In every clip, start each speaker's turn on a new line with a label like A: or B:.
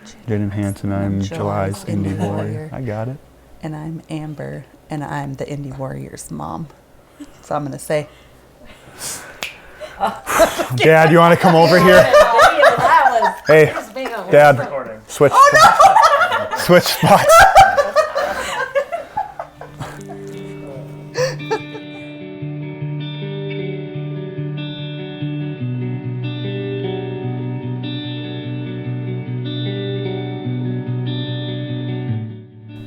A: Jaden Hanson, I'm July's INDY Warrior. I got it.
B: And I'm Amber, and I'm the INDY Warriors mom. So I'm going to say.
A: Dad, you want to come over here? Hey, Dad, switch, switch spots.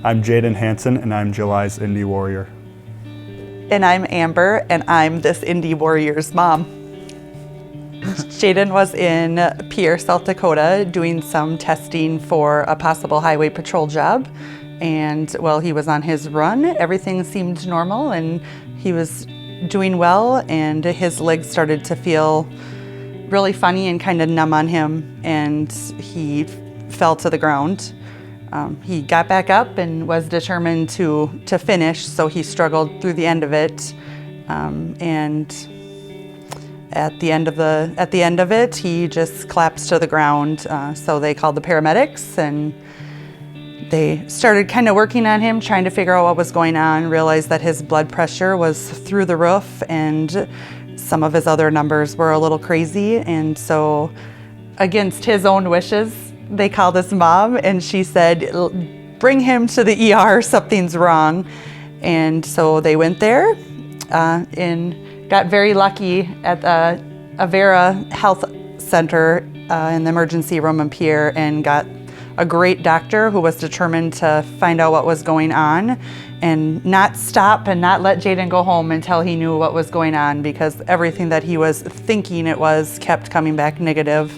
A: I'm Jaden Hanson, and I'm July's INDY Warrior.
B: And I'm Amber, and I'm this INDY Warriors mom. Jaden was in Pierre, South Dakota, doing some testing for a possible highway patrol job. And while he was on his run, everything seemed normal, and he was doing well, and his legs started to feel really funny and kind of numb on him, and he fell to the ground. He got back up and was determined to finish, so he struggled through the end of it. And at the end of it, he just collapsed to the ground. So they called the paramedics, and they started kind of working on him, trying to figure out what was going on, realized that his blood pressure was through the roof, and some of his other numbers were a little crazy. And so, against his own wishes, they called his mom, and she said, bring him to the ER, something's wrong. And so they went there and got very lucky at Avera Health Center in the emergency room in Pierre, and got a great doctor who was determined to find out what was going on and not stop and not let Jaden go home until he knew what was going on, because everything that he was thinking it was kept coming back negative.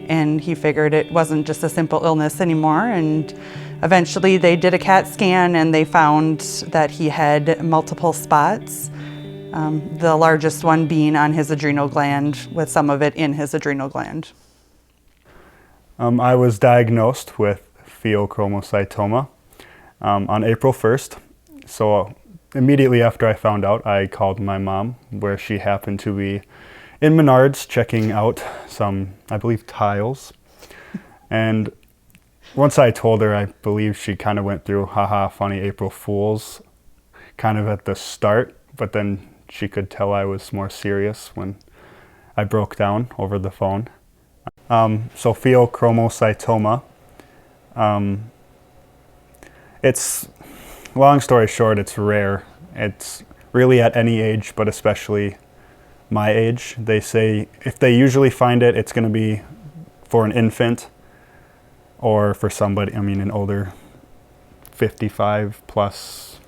B: And he figured it wasn't just a simple illness anymore. And eventually they did a CAT scan, and they found that he had multiple spots, the largest one being on his adrenal gland, with some of it in his adrenal gland.
A: I was diagnosed with pheochromocytoma on April 1st. So immediately after I found out, I called my mom, where she happened to be in Menards checking out some, I believe, tiles. And once I told her, I believe she kind of went through, haha, funny April Fools, kind of at the start, but then she could tell I was more serious when I broke down over the phone. So pheochromocytoma, it's, long story short, it's rare. It's really at any age, but especially my age. They say if they usually find it, it's going to be for an infant or for somebody, an older 55 plus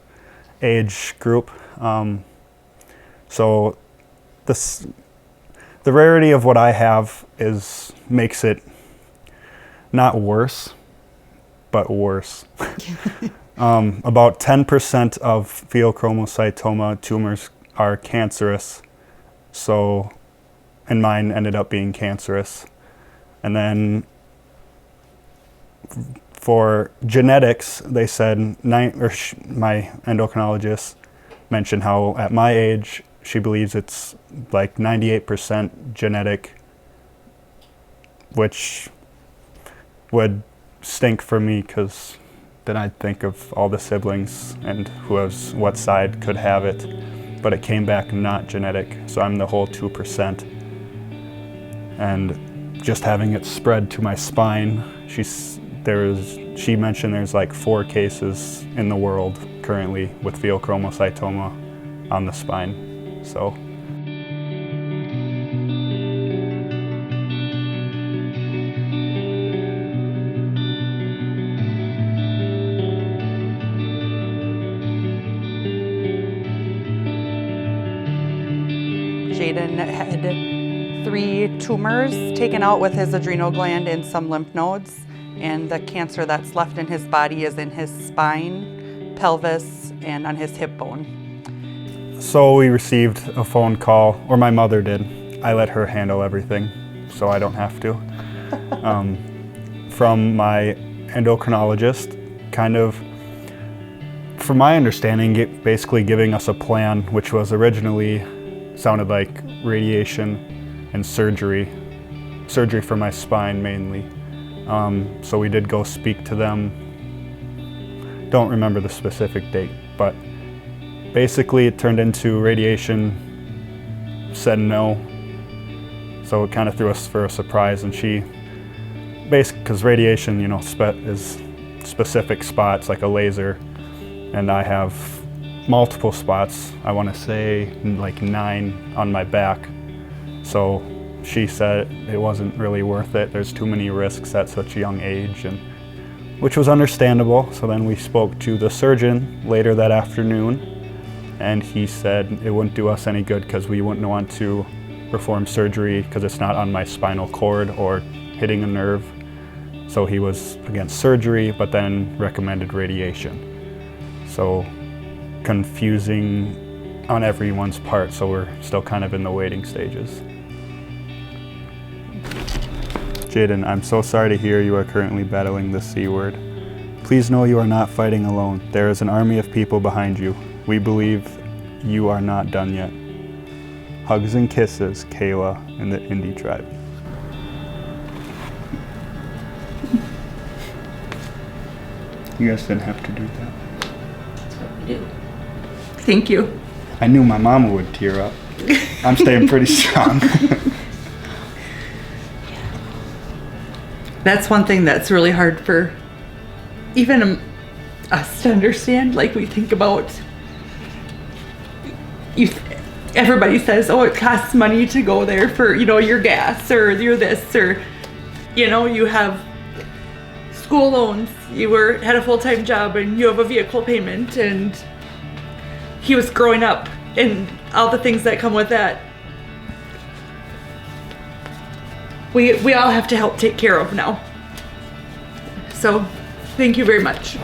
A: age group. So the rarity of what I have makes it not worse, but worse. About 10% of pheochromocytoma tumors are cancerous. So, and mine ended up being cancerous. And then for genetics, they said, my endocrinologist mentioned how at my age, she believes it's like 98% genetic, which would stink for me, because then I'd think of all the siblings and what side could have it. But it came back not genetic, so I'm the whole 2%. And just having it spread to my spine, she mentioned there's like 4 cases in the world currently with pheochromocytoma on the spine. So.
B: Jaden had 3 tumors taken out with his adrenal gland and some lymph nodes, and the cancer that's left in his body is in his spine, pelvis, and on his hip bone.
A: So we received a phone call, or my mother did. I let her handle everything, so I don't have to. From my endocrinologist, kind of, from my understanding, basically giving us a plan, which was originally sounded like radiation and surgery for my spine mainly. So we did go speak to them. Don't remember the specific date, but basically it turned into radiation, said no. So it kind of threw us for a surprise, and she, basically, because radiation, you know, is specific spots like a laser, and I have multiple spots, I want to say like 9 on my back. So she said it wasn't really worth it. There's too many risks at such a young age, and which was understandable. So then we spoke to the surgeon later that afternoon, and he said it wouldn't do us any good because we wouldn't want to perform surgery because it's not on my spinal cord or hitting a nerve. So he was against surgery, but then recommended radiation. So confusing on everyone's part, so we're still kind of in the waiting stages. Jaden, I'm so sorry to hear you are currently battling the C word. Please know you are not fighting alone. There is an army of people behind you. We believe you are not done yet. Hugs and kisses, Kayla and the INDY tribe. You guys didn't have to do that.
B: That's what we do. Thank you.
A: I knew my mama would tear up. I'm staying pretty strong.
B: That's one thing that's really hard for even us to understand. Like, we think about, everybody says, oh, it costs money to go there for, you know, your gas or your this, or, you know, you have school loans, you had a full-time job, and you have a vehicle payment, and he was growing up and all the things that come with that. We all have to help take care of now. So thank you very much.